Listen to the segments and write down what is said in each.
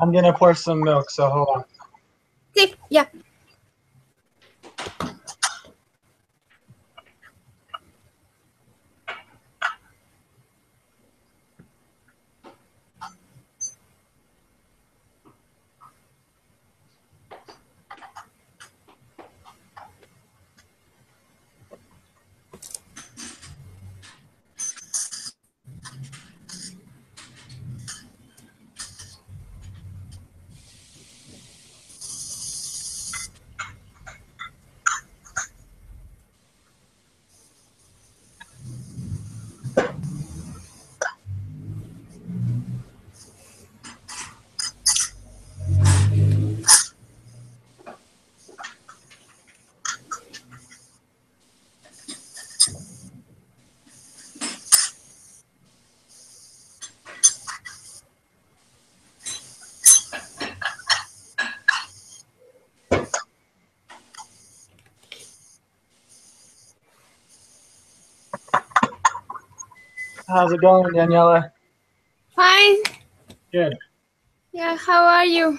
I'm gonna pour some milk, so hold on. Sí, ya. How's it going, Daniela? Fine. Good. Yeah, how are you?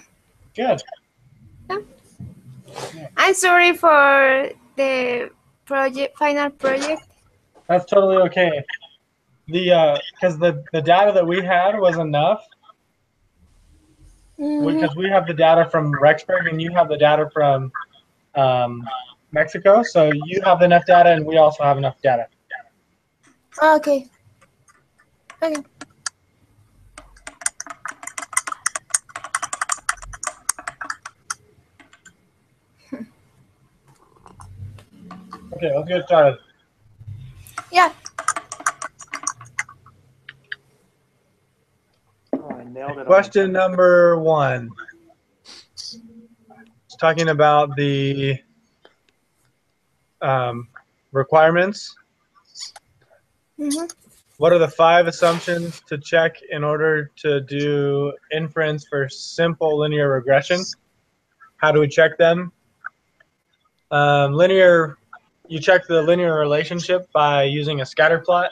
Good. Yeah. I'm sorry for the final project. That's totally okay. Because the data that we had was enough. Because we have the data from Rexburg and you have the data from Mexico, so you have enough data and we also have enough data. Okay. Okay. Okay, let's get started. Yeah. Oh, I nailed it. Question number 1. It's talking about the requirements. What are the 5 assumptions to check in order to do inference for simple linear regression? How do we check them? You check the linear relationship by using a scatter plot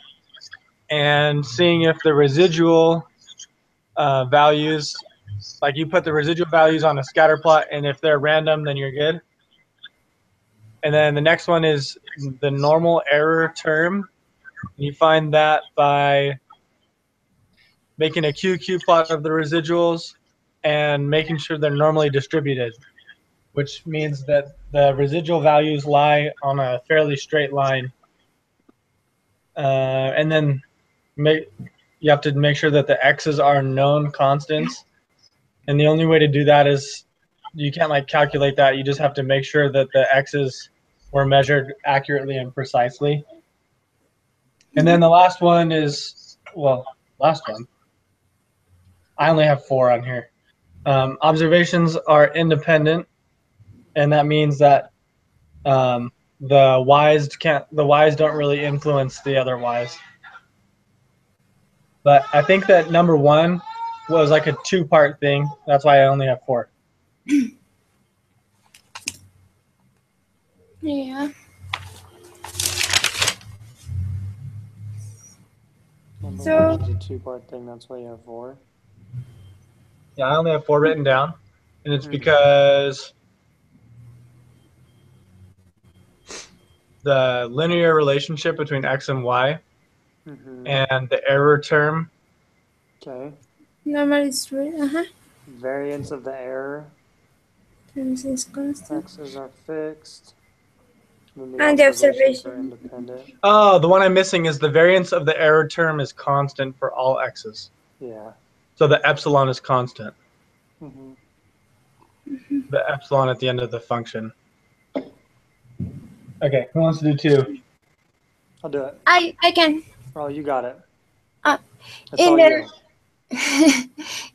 and seeing if the residual values, like you put the residual values on a scatter plot, and if they're random, then you're good. And then the next one is the normal error term. You find that by making a QQ plot of the residuals and making sure they're normally distributed, which means that the residual values lie on a fairly straight line. And then you have to make sure that the x's are known constants. And the only way to do that is you can't like calculate that. You just have to make sure that the x's were measured accurately and precisely. And then the last one is, last one. I only have 4 on here. Observations are independent, and that means that the y's don't really influence the other y's. But I think that number 1 was like a 2-part thing. That's why I only have 4. Yeah. So it's a 2-part thing. That's why you have 4. Yeah, I only have 4 written down, and it's because the linear relationship between x and y and the error term. Okay. Normal is real. Variance of the error. Terms is constant. X's are fixed. And the observations are independent. Oh, the one I'm missing is the variance of the error term is constant for all x's. Yeah. So the epsilon is constant. The epsilon at the end of the function. Okay, who wants to do 2? I'll do it. I can. Oh, you got it.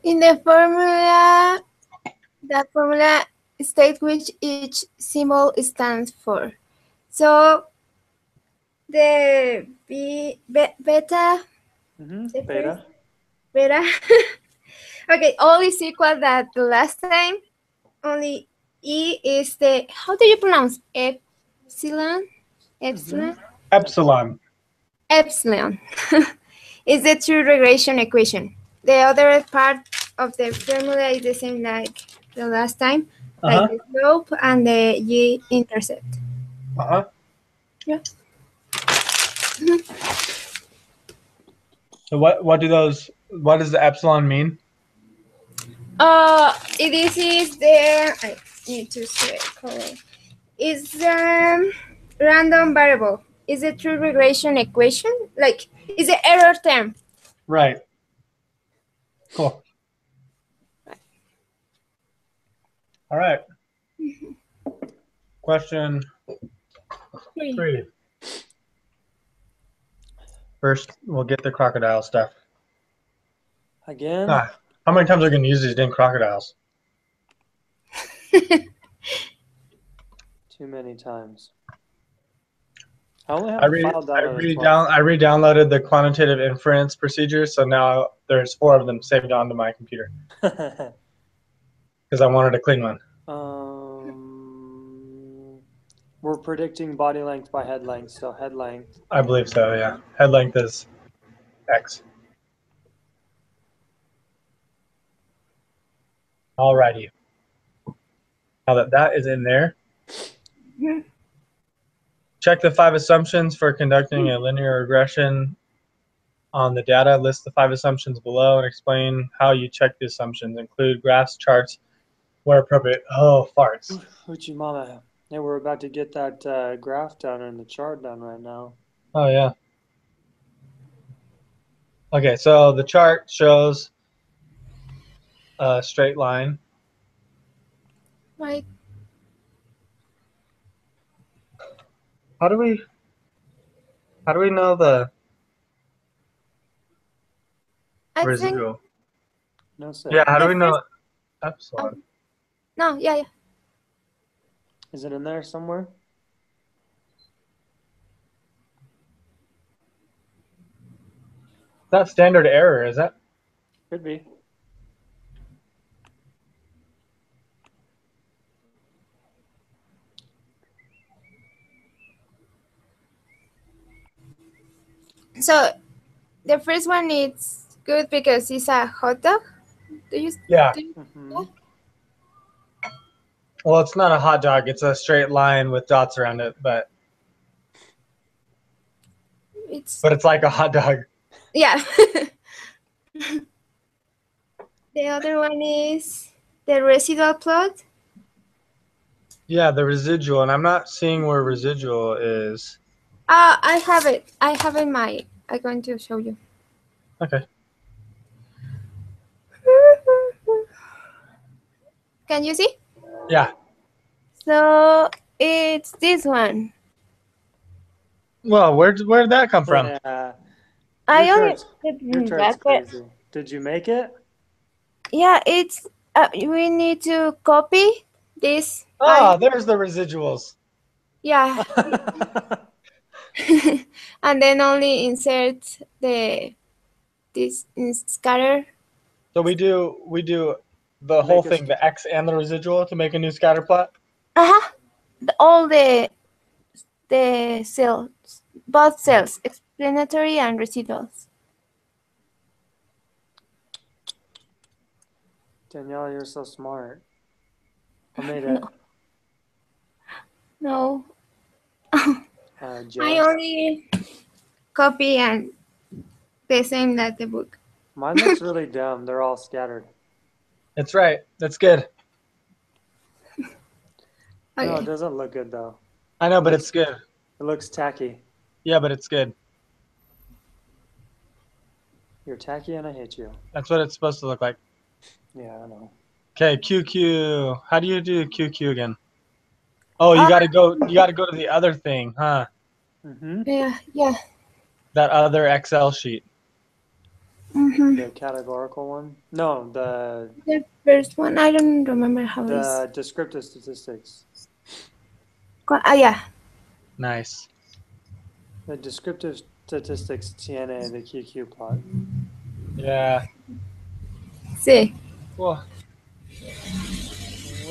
In the formula, the formula states which each symbol stands for. So the beta. Beta. Okay, all is equal that the last time. Only E is the, how do you pronounce epsilon? Epsilon? Epsilon. Epsilon is the true regression equation. The other part of the formula is the same like the last time, Uh-huh. like the slope and the y-intercept. Uh-huh. Yeah. So what does the epsilon mean? This is the, I need to circle it. It's random variable. Is a true regression equation? Like, is the error term? Right. Cool. All right. Question 3. First, we'll get the crocodile stuff. Again? How many times are we going to use these dang crocodiles? Too many times. I only have I a file downloaded twice. I re-downloaded the quantitative inference procedures, so now there's 4 of them saved onto my computer because I wanted a clean one. We're predicting body length by head length, so head length. I believe so, yeah. Head length is X. Alrighty. Now that is in there, check the 5 assumptions for conducting a linear regression on the data. List the 5 assumptions below and explain how you check the assumptions. Include graphs, charts, where appropriate. Oh, farts. Hoochie mama. Hey, we're about to get that graph done and the chart done right now. Oh, yeah. Okay, so the chart shows a straight line. Right. How do we know the I think, residual? No, sir. Yeah, how do we know epsilon? no, yeah. Is it in there somewhere? It's not standard error, is that? Could be. So the first one is good because it's a hot dog. Yeah. Mm-hmm. Well, it's not a hot dog. It's a straight line with dots around it, but It's like a hot dog. yeah. The other one is the residual plot. Yeah, the residual, and I'm not seeing where residual is. I have it. I have in my. I'm going to show you. Okay. Can you see? Yeah. So it's this one. Well, where did that come from? Yeah. I Your only chart's did that, but crazy. Did you make it? yeah, it's we need to copy this. Ah, there's the residuals. Yeah, and then only insert this in scatter. So we do the whole thing, the X and the residual, to make a new scatter plot. All the cells, both cells, explanatory and residuals. Danielle, you're so smart. I made it. No. I I only copy and the same that the book. Mine looks really dumb. They're all scattered. That's right. That's good. Okay. No, it doesn't look good though. I know, but it's good. It looks tacky. Yeah, but it's good. You're tacky and I hate you. That's what it's supposed to look like. Yeah, I know. Okay, QQ. How do you do QQ again? Oh, you gotta go to the other thing, huh? Mm-hmm. Yeah. That other Excel sheet. Mm-hmm. The categorical one? No, the first one. I don't remember how it is. the descriptive statistics. Yeah. Nice. The descriptive statistics TNA, the QQ plot. Yeah. See. Well,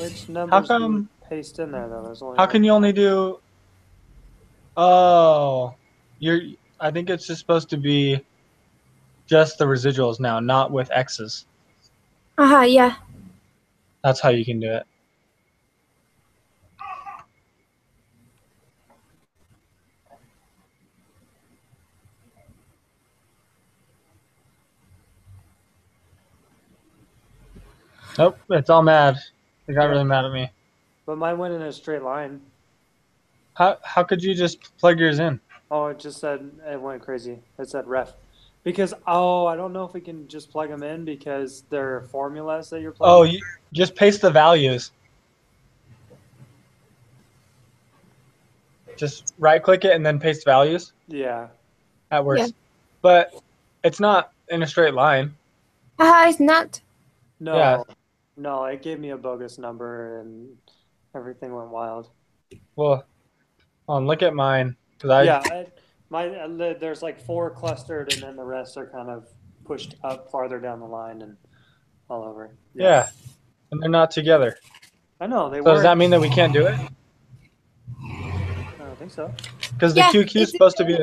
Which numbers do you paste in there though? There's only how can you only do? Oh, I think it's just supposed to be just the residuals now, not with X's. Yeah. That's how you can do it. Nope, it's all mad. It got really mad at me. But mine went in a straight line. How could you just plug yours in? Oh, it just said it went crazy. It said ref. Because, I don't know if we can just plug them in because they're formulas that you're plugging. Oh, you just paste the values. Just right click it and then paste values. Yeah. That works. Yeah. But it's not in a straight line. It's not. No. Yeah. No, it gave me a bogus number and everything went wild. Well, look at mine. There's like 4 clustered and then the rest are kind of pushed up farther down the line and all over. Yeah. And they're not together. I know, they So weren't. does that mean that we can't do it? I don't think so. Because the Yeah, QQ is supposed to be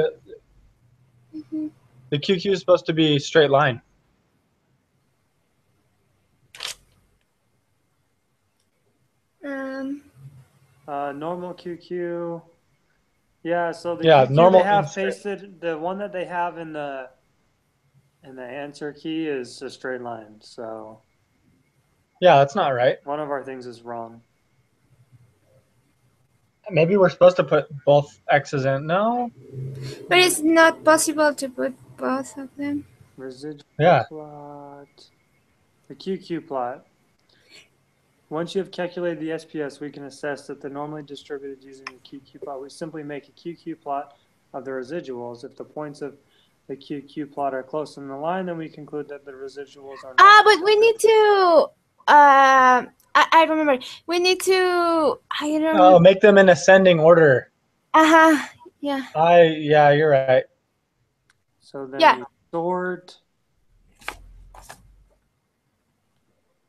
the QQ is supposed to be straight line. Normal QQ. Yeah, so the Yeah, QQ normal they have and straight. pasted, the one that they have in the answer key is a straight line. So Yeah, that's not right. one of our things is wrong. Maybe we're supposed to put both X's in. No. But it's not possible to put both of them. Residual Yeah. plot. The QQ plot. Once you have calculated the SPS, we can assess that they're normally distributed using the QQ plot. We simply make a QQ plot of the residuals. If the points of the QQ plot are close in the line, then we conclude that the residuals are But we need to. I remember. We need to. I don't know. Oh, make them in ascending order. Yeah. Yeah, you're right. So then Yeah. we sort.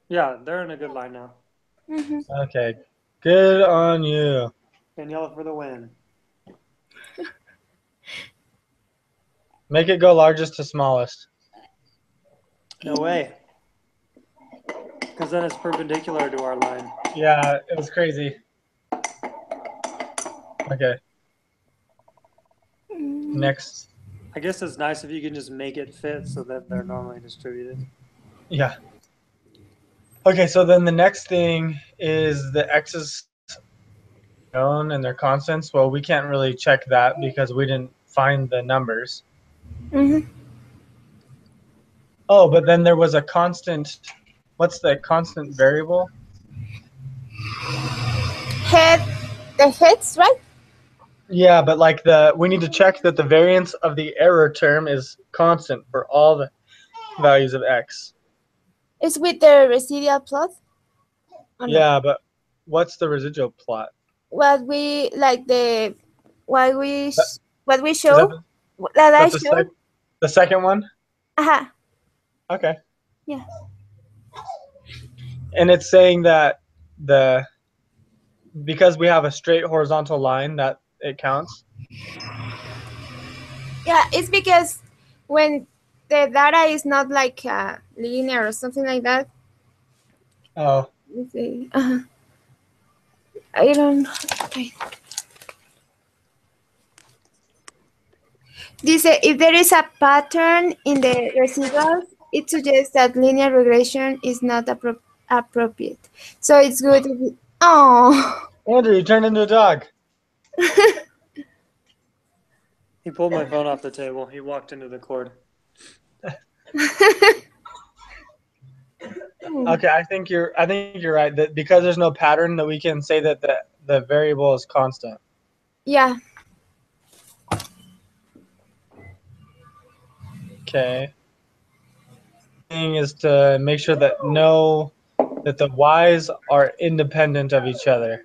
Yeah, they're in a good line now. Okay. Good on you. Daniela for the win. Make it go largest to smallest. No way. Because then it's perpendicular to our line. Yeah, it was crazy. Okay. Next. I guess it's nice if you can just make it fit so that they're normally distributed. Yeah. Okay, so then the next thing is the X's known and their constants. Well, we can't really check that because we didn't find the numbers. Oh, but then there was a constant. What's the constant variable? The heads, right? Yeah, but like we need to check that the variance of the error term is constant for all the values of X. It's with the residual plot. Yeah, but what's the residual plot? What we show That I show. The second one. Okay. Yeah. And it's saying that because we have a straight horizontal line that it counts. Yeah, it's because when the data is not like linear or something like that. Oh. I don't. Okay. This if there is a pattern in the residuals, it suggests that linear regression is not appropriate. So it's good. Oh. Andrew, you turned into a dog. He pulled my phone off the table. He walked into the cord. Okay, I think you're right that because there's no pattern that we can say that the variable is constant. Yeah. Okay. Thing is to make sure that the y's are independent of each other.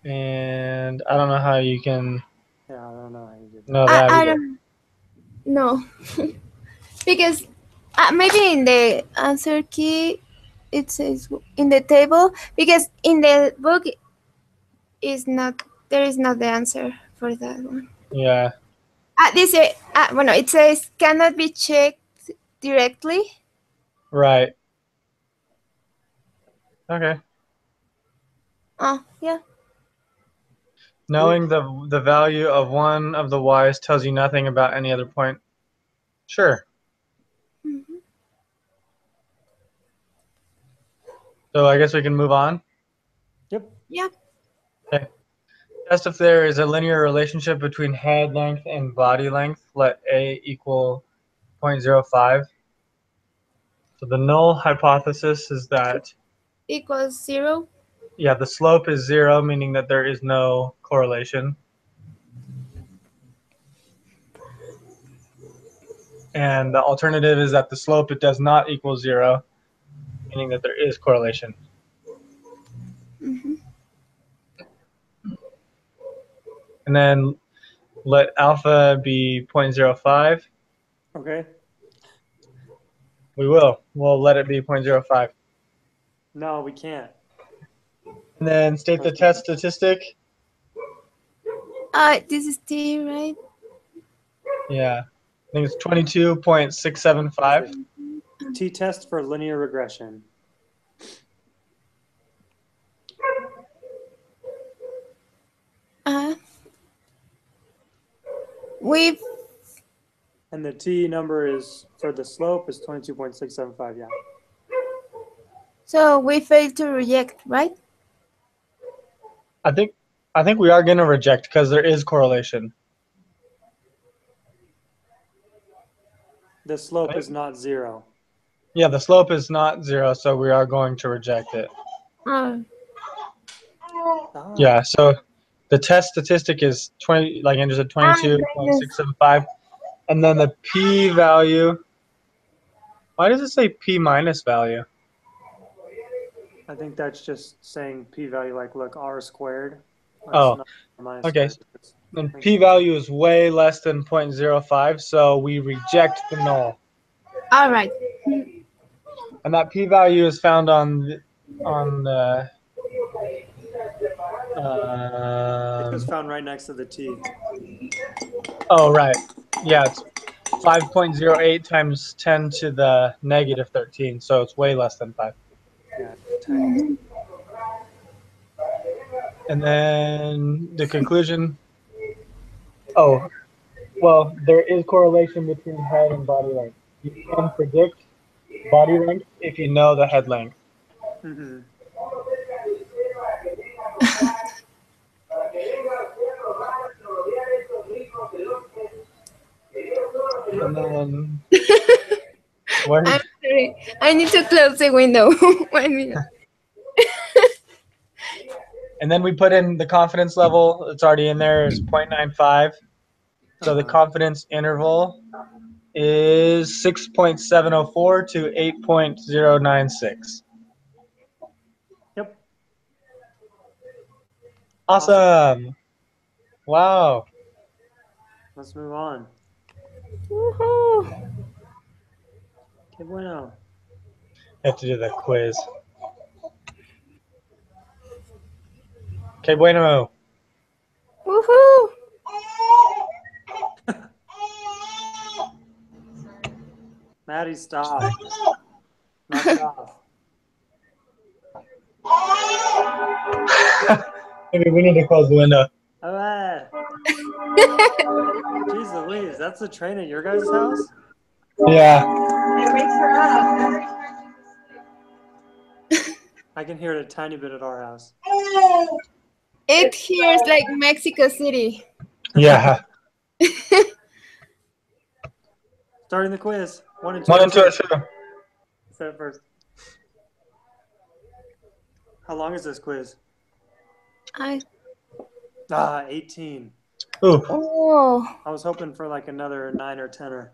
And I don't know how you can. Yeah, I don't know how you did that. No, that I don't know. Because maybe in the answer key it says in the table, because in the book there is not the answer for that one. Yeah. Bueno, it says cannot be checked directly. Right. Okay. Oh, yeah. Knowing the value of one of the y's tells you nothing about any other point. Sure. Mhm. So I guess we can move on. Yep. Yeah. Okay. Test if there is a linear relationship between head length and body length. Let A equal 0.05. So the null hypothesis is that, Equals 0. yeah, the slope is 0, meaning that there is no correlation. And the alternative is that the slope, it does not equal 0, meaning that there is correlation. Mm-hmm. And then let alpha be 0.05. Okay. We will. We'll let it be 0.05. No, we can't. And then state the test statistic. This is T, right? Yeah. I think it's 22.675. T-test for linear regression. We've And the T number is for the slope is 22.675. Yeah. so we failed to reject, right? I think we are going to reject because there is correlation. The slope is not 0. Yeah, the slope is not 0, so we are going to reject it. Oh. Ah. Yeah, so the test statistic is 20, like Andrew said, 22.675. And then the p-value, why does it say p minus value? I think that's just saying p-value like, look, r squared. Oh, not minus okay. squared. And p-value is way less than 0.05, so we reject the null. All right. And that p-value is found on the It's just found right next to the T. oh, right. Yeah, it's 5.08 times 10 to the negative 13, so it's way less than 5. Yeah, tiny. And then the conclusion, oh, well, there is correlation between head and body length. You can predict body length if you know the head length. Mm-hmm. And then, where I'm sorry. I need to close the window. 1 minute. and then we put in the confidence level. It's already in there. Is 0.95. So the confidence interval is 6.704 to 8.096. Yep. Awesome. Wow. Let's move on. Woohoo. Que bueno. I have to do the quiz. Que bueno. Woohoo. Maddie, stop. Knock it off. Maybe we need to close the window. All right. Jeez Louise, that's the train at your guys' house? Yeah. It wakes her up. I can hear it a tiny bit at our house. It hears like Mexico City. Yeah. Starting the quiz. 1 and 2. 1 and 2 are true. Say it first. How long is this quiz? 18. Ooh. Oh. I was hoping for like another 9 or 10er.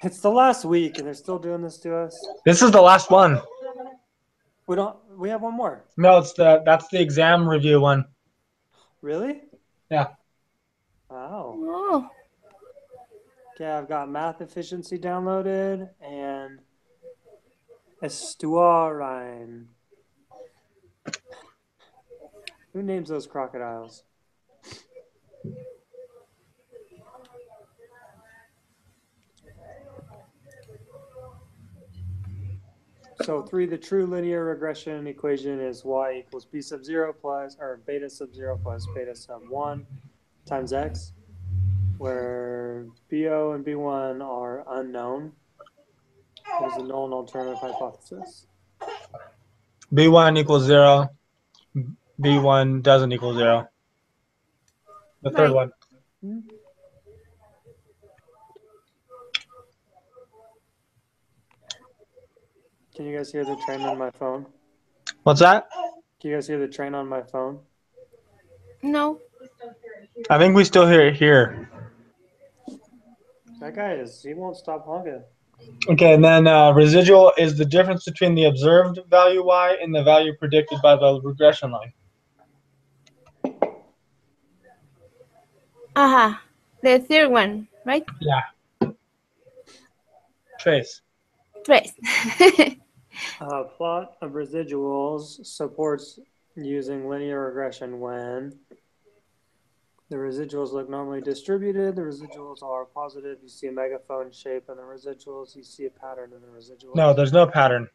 It's the last week and they're still doing this to us. This is the last one. We have one more. No, that's the exam review one. Really? Yeah. Wow. Oh. Okay, I've got math efficiency downloaded and estuarine. Who names those crocodiles? So 3, the true linear regression equation is y equals b sub 0 plus, or beta sub 0 plus beta sub 1 times x, where BO and B1 are unknown. What is the null and alternative hypothesis? B1 equals 0. B1 doesn't equal 0. The third Right. one. Can you guys hear the train on my phone? What's that? Can you guys hear the train on my phone? No. I think we still hear it here. That guy he won't stop honking. Okay, and then residual is the difference between the observed value y and the value predicted by the regression line. The third one, right? Yeah. Trace. Tres. Plot of residuals supports using linear regression when the residuals look normally distributed, the residuals are positive, you see a megaphone shape in the residuals, you see a pattern in the residuals. No, there's no pattern.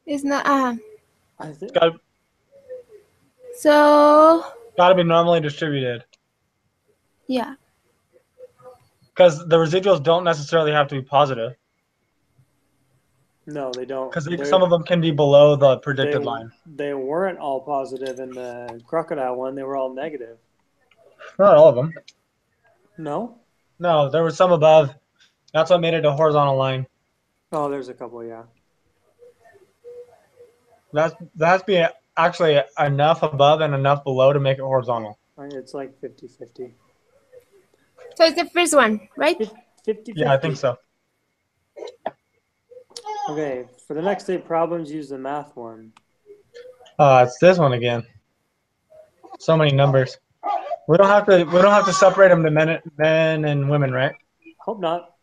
It's not. I think So Gotta be normally distributed. yeah. Because the residuals don't necessarily have to be positive. no, they don't. Because some of them can be below the predicted line. They weren't all positive in the crocodile one, they were all negative. Not all of them. No? No, there was some above. That's what made it a horizontal line. Oh, there's a couple, yeah. That has to be actually enough above and enough below to make it horizontal. It's like 50-50. So it's the first one, right? 50-50. Yeah, I think so. Okay, for the next 8 problems, use the math one. It's this one again. So many numbers. We don't have to separate them to men and women, right? Hope not.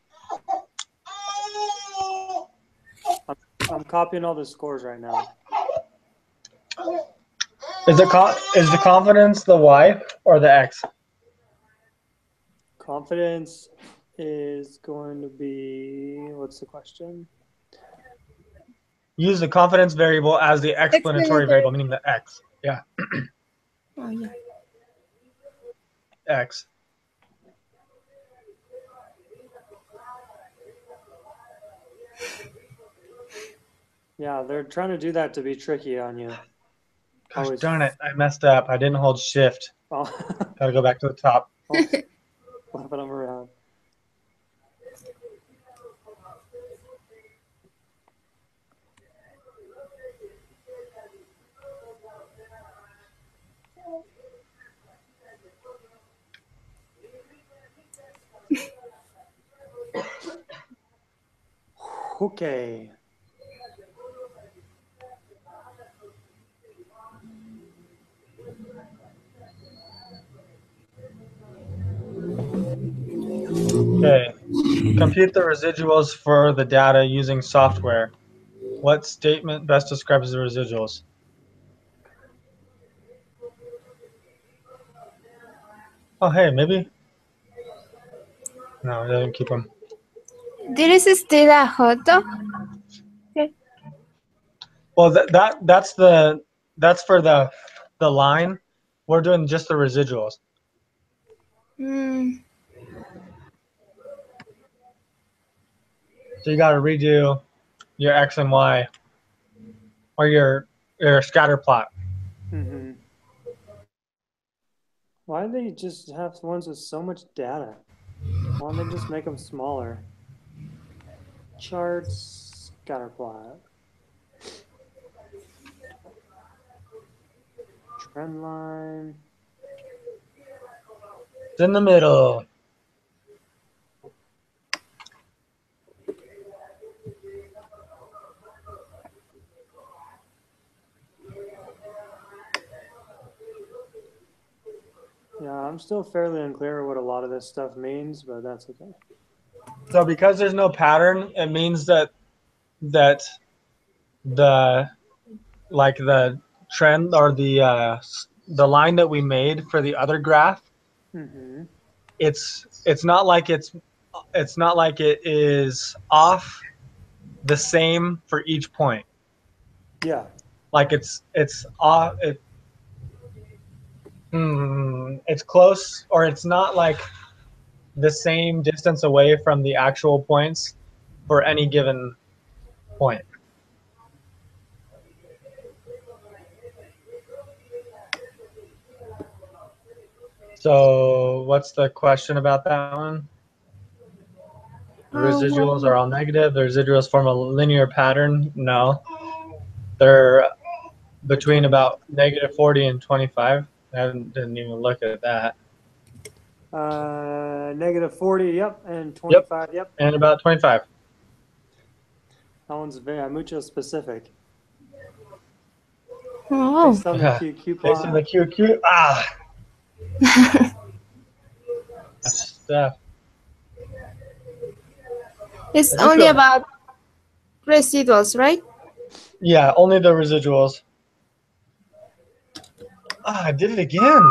I'm copying all the scores right now. Is the confidence the y or the x? Confidence is going to be, what's the question? Use the confidence variable as the explanatory variable, meaning the x. Yeah. Oh yeah. X. Yeah, they're trying to do that to be tricky on you. Gosh darn it, I messed up. I didn't hold shift. Oh. Gotta go back to the top. Flipping them around. Okay. Okay. Compute the residuals for the data using software. What statement best describes the residuals? Oh, hey, maybe. No, it doesn't keep them. This is still a hot dog. Okay. Well, that's for the line. We're doing just the residuals. So you got to redo your x and y, or your scatter plot. Mm-hmm. Why do they just have ones with so much data? Why don't they just make them smaller? Charts, scatter plot. Trend line. It's in the middle. Yeah, I'm still fairly unclear what a lot of this stuff means, but that's okay. So because there's no pattern, it means that the trend or the line that we made for the other graph, Mm-hmm. it's not like it is off the same for each point. Yeah. Like it's off. It's close, or it's not like the same distance away from the actual points for any given point. So what's the question about that one? The residuals well, are all negative. The residuals form a linear pattern. No. They're between about negative 40 and 25. I didn't even look at that. Negative 40, yep, and Yep. 25, yep. And about 25. That one's very mucho specific. oh. Based on the QQ Based on the plot. QQ. Stuff. It's I just only feel- about residuals, right? Yeah, only the residuals. I did it again.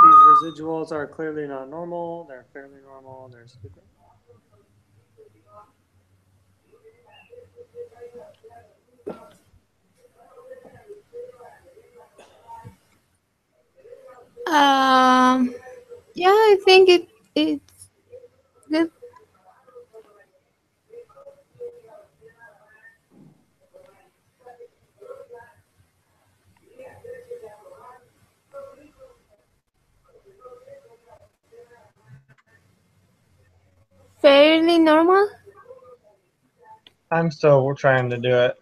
These residuals are clearly not normal. They're fairly normal. They're super. Yeah, I think it's good. Fairly normal. I'm still trying to do it.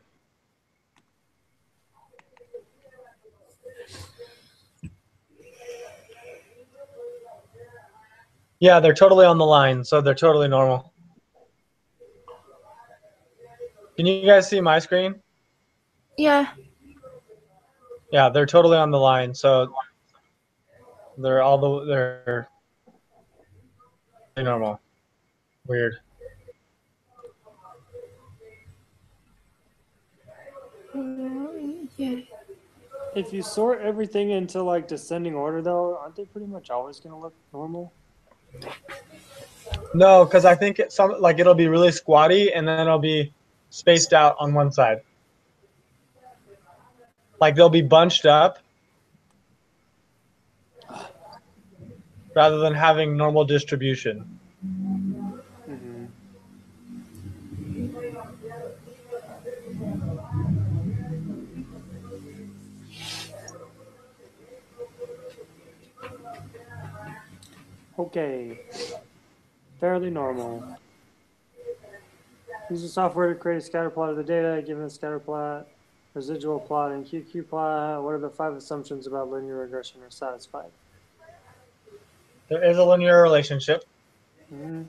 Yeah, they're totally on the line, so they're totally normal. Can you guys see my screen? Yeah. Yeah, they're totally on the line, so they're normal. Weird. Yeah. If you sort everything into like descending order, though, aren't they pretty much always going to look normal? No, because I think it'll be really squatty, and then it'll be spaced out on one side. Like they'll be bunched up rather than having normal distribution. Mm-hmm. Okay. Fairly normal. Use the software to create a scatter plot of the data. Given the scatter plot, residual plot, and QQ plot, what are the 5 assumptions about linear regression are satisfied? There is a linear relationship. Mm-hmm.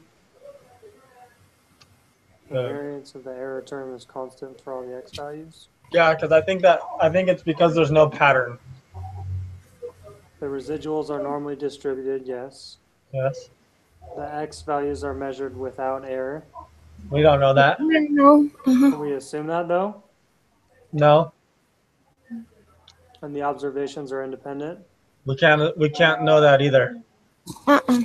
The variance of the error term is constant for all the x values. Yeah, because I think it's because there's no pattern. The residuals are normally distributed, yes. Yes. The x values are measured without error. We don't know that. No. Can we assume that, though? No. And the observations are independent? We can't know that either. Uh-uh.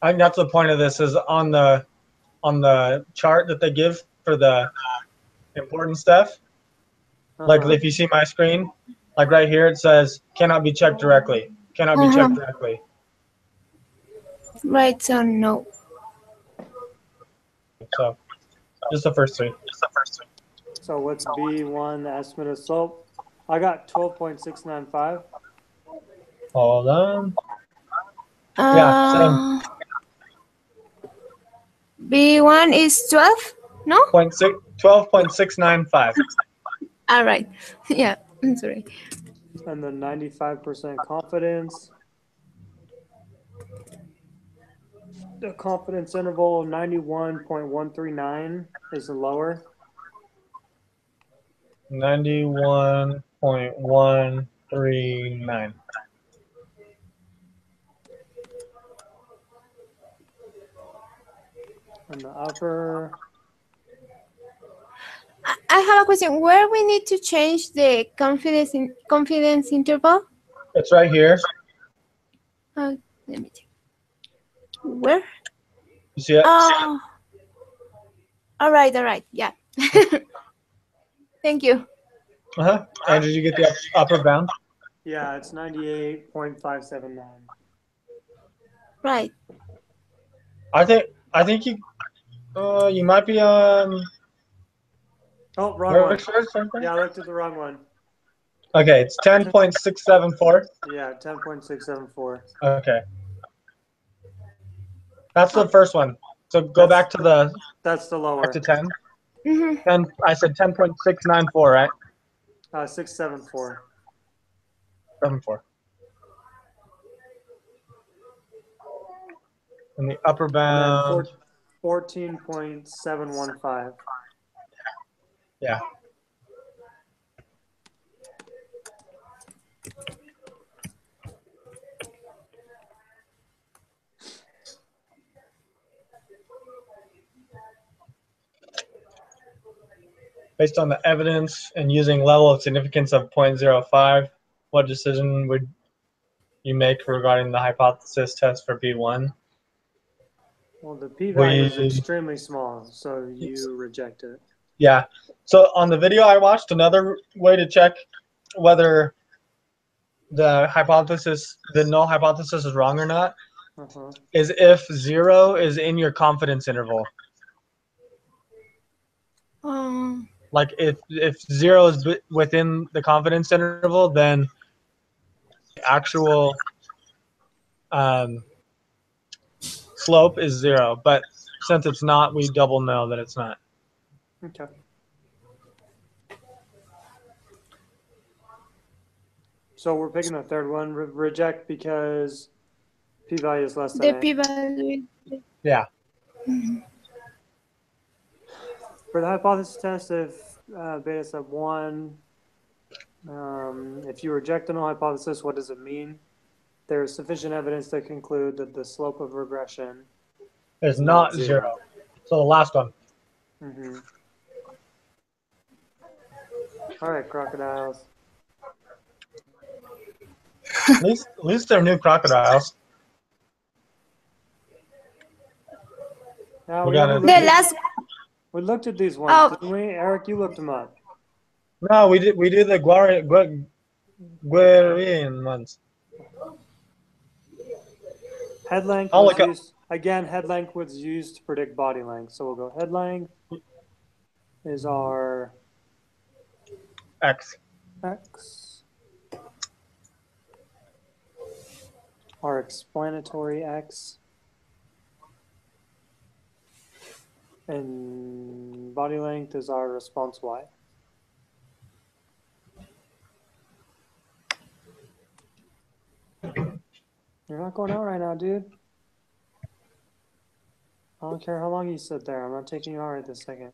I think that's the point of this is on the chart that they give for the important stuff. Like if you see my screen, like right here it says cannot be checked directly. Cannot be checked directly. Right, so no. So just the first 3. So what's B1, the estimate of slope? I got 12.695. Hold on. Yeah, same. B1 is 12? No? 12.695. All right. Yeah, I'm sorry. And then 95% confidence. The confidence interval of 91.139 is the lower. 91.139. And the upper. I have a question. Where we need to change the confidence interval? It's right here. Let me check. Where? You see it? Oh. All right. Yeah. Thank you. And did you get the upper bound? Yeah, it's 98.579. Right. I think you might be on. Oh, wrong one. Something? Yeah, I looked at the wrong one. Okay, it's 10.674. Yeah, 10.674. Okay. That's the first one. So go back to the That's the lower. back to 10. Mm-hmm. 10. I said 10.694, right? 674. 74. And the upper And bound. then 14.715. Yeah. Based on the evidence and using level of significance of 0.05, what decision would you make regarding the hypothesis test for B1? Well, the p-value is We- extremely small, so you reject it. Yeah. So on the video I watched, another way to check whether the null hypothesis is wrong or not, Uh-huh. is if 0 is in your confidence interval. Like if 0 is within the confidence interval, then the actual slope is 0. But since it's not, we double know that it's not. Okay. So we're picking the third one, reject because p-value is less than The A. p-value. Yeah. For the hypothesis test, if beta sub 1, if you reject the null hypothesis, what does it mean? There is sufficient evidence to conclude that the slope of regression It's not 0. So the last one. Mm-hmm. All right, crocodiles. At least they're new crocodiles. Now, We we gotta- already The looked- last. we looked at these ones, Oh. didn't we? Eric, you looked them up. No, we did the Guardian ones. Head length I'll was look up- used, again, head length was used to predict body length. So we'll go head length is our X. X. Our explanatory X. And body length is our response Y. You're not going out right now, dude. I don't care how long you sit there. I'm not taking you out right this second.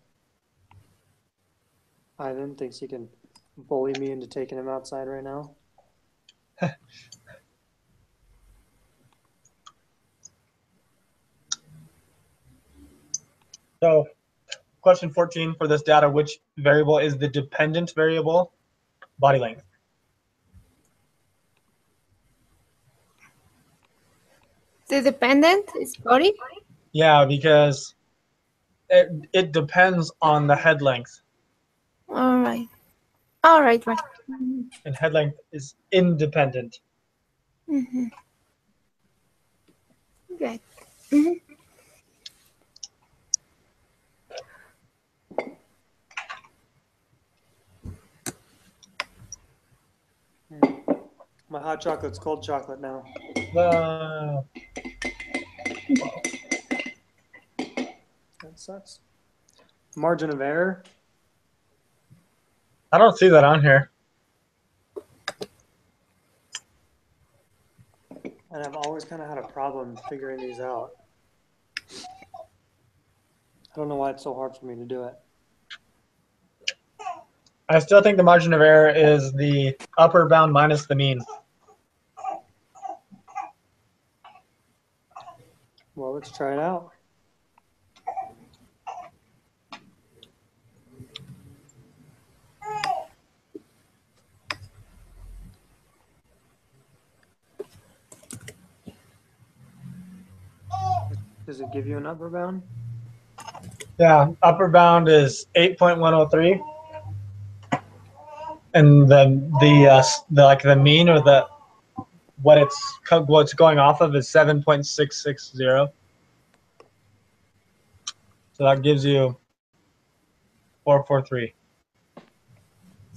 Ivan thinks he can bully me into taking him outside right now. So, question 14 for this data, which variable is the dependent variable? Body length. The dependent is body. Yeah, because it depends on the head length, All right. All right. Right. and head length is independent. Mm-hmm. Good. Mm-hmm. My hot chocolate's cold chocolate now. That sucks. Margin of error. I don't see that on here. And I've always kind of had a problem figuring these out. I don't know why it's so hard for me to do it. I still think the margin of error is the upper bound minus the mean. Well, let's try it out. Does it give you an upper bound? Yeah, upper bound is 8.103. and the like the mean or the what's going off of is 7.660. So that gives you 443.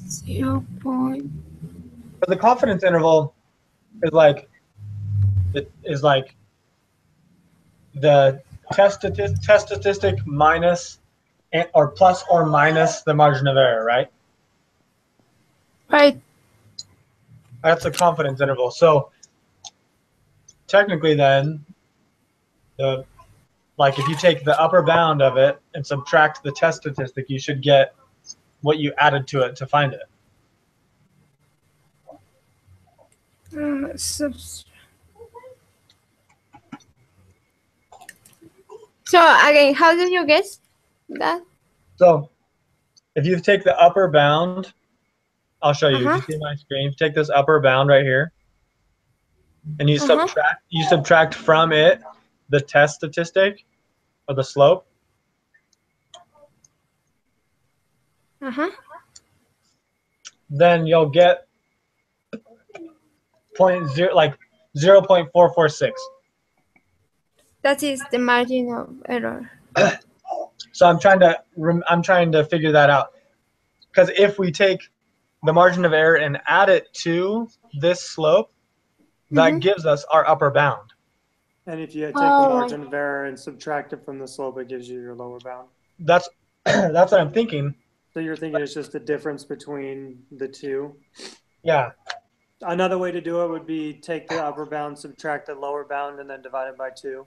0. But the confidence interval is like the test statistic minus or plus or minus the margin of error, right? Right. That's the confidence interval. So technically, then if you take the upper bound of it and subtract the test statistic, you should get what you added to it to find it. So again, how did you guess that? So if you take the upper bound, I'll show you. Uh-huh. You see my screen? If you take this upper bound right here, and you subtract from it the test statistic or the slope. Then you'll get 0.446. That is the margin of error. So I'm trying to figure that out, because if we take the margin of error and add it to this slope, that gives us our upper bound. And if you take the margin of error and subtract it from the slope, it gives you your lower bound. That's that's what I'm thinking. So you're thinking it's just the difference between the two? Yeah. Another way to do it would be take the upper bound, subtract the lower bound, and then divide it by 2.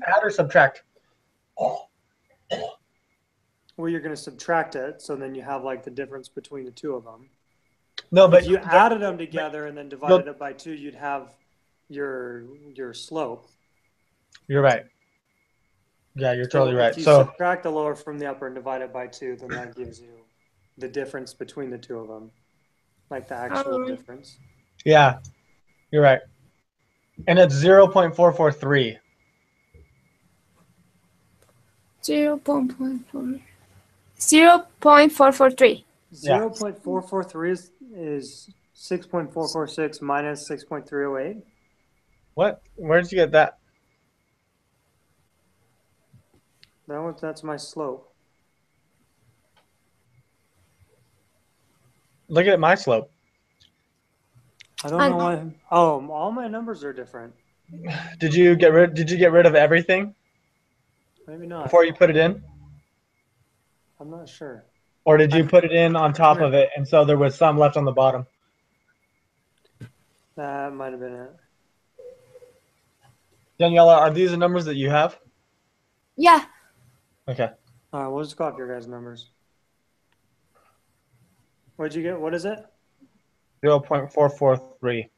Add or subtract? Well, you're going to subtract it, so then you have like the difference between the two of them. No, but if you added them together and then divided it by 2, you'd have your slope. You're right. Yeah, you're totally right. If you So subtract the lower from the upper and divide it by 2, then that gives you the difference between the two of them, like the actual difference. Yeah, you're right. And it's 0.443. 0.443. 0.443. 0.443 is 6.446 minus 6.308. What? Where did you get that? That's my slope. Look at my slope. I don't know why. Oh, all my numbers are different. Did you get rid of everything Maybe not. before you put it in? I'm not sure. Or did you put it in on top of it, and so there was some left on the bottom? That might have been it. Daniela, are these the numbers that you have? Yeah. Okay. All right, we'll just copy your guys' numbers. What'd you get? What is it? 0.443.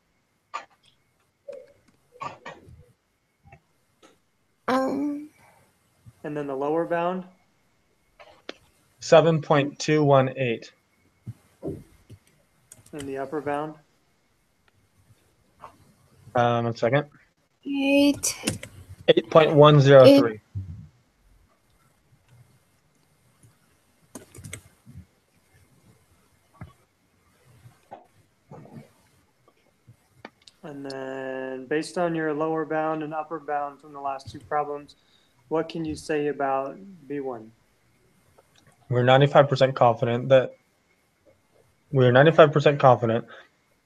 And then the lower bound? 7.218. And the upper bound? 1 second. 8.103. And then based on your lower bound and upper bound from the last two problems, what can you say about B1? We're 95% confident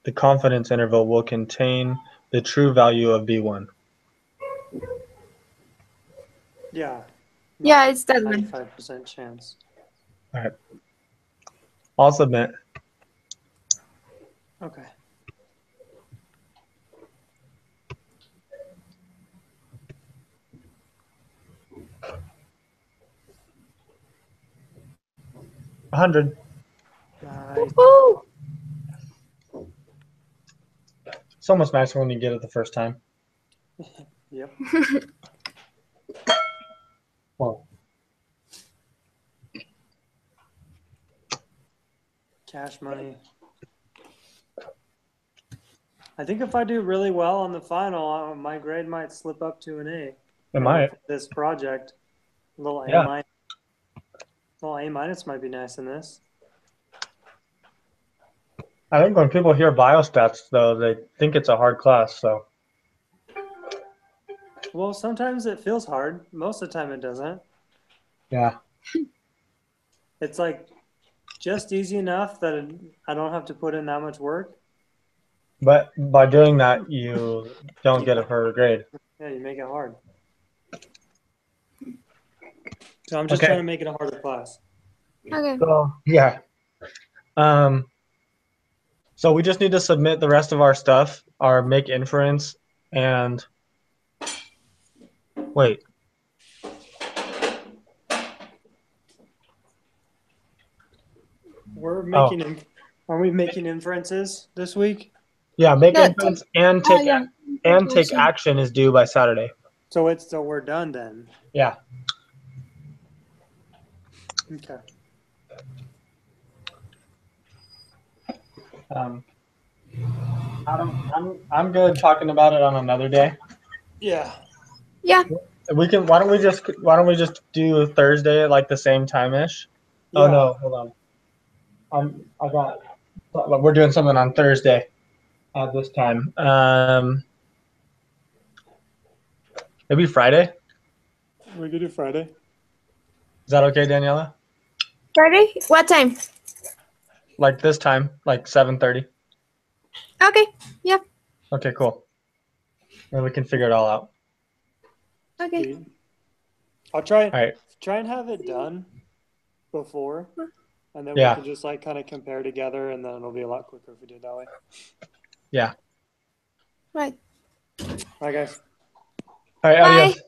the confidence interval will contain the true value of B1. Yeah. Yeah, it's that one. 95% chance. All right. I'll submit. Okay. $100. Nice. Woo! It's almost nicer when you get it the first time. Yep. Well, Cash money. I think if I do really well on the final, my grade might slip up to an A. it might. This project, a little Yeah. A minus. Well, A minus might be nice in this. I think when people hear biostats, though, they think it's a hard class. So Well, sometimes it feels hard. Most of the time it doesn't. yeah, It's like just easy enough that I don't have to put in that much work. but by doing that, you don't get a fair grade. Yeah, you make it hard. So I'm just Okay. trying to make it a harder class. Okay. So yeah. So we just need to submit the rest of our stuff, our make inference, and wait. We're making, are we making inferences this week? Yeah, make No, inference and take yeah. action is due by Saturday. So we're done then. Yeah. Okay. I'm good talking about it on another day. Yeah. Yeah. We can. Why don't we just do Thursday at like the same time ish? Oh Yeah. no, hold on. We're doing something on Thursday at this time. Maybe Friday. We could do Friday. Is that okay, Daniela? Friday? What time? Like this time, like 7:30. Okay. Yeah. Okay, cool. Then we can figure it all out. Okay. I'll try All right. and have it done before, and then Yeah. we can just like kind of compare together, and then it'll be a lot quicker if we do it that way. Yeah. Right. All right, guys. All right. Bye. Adios.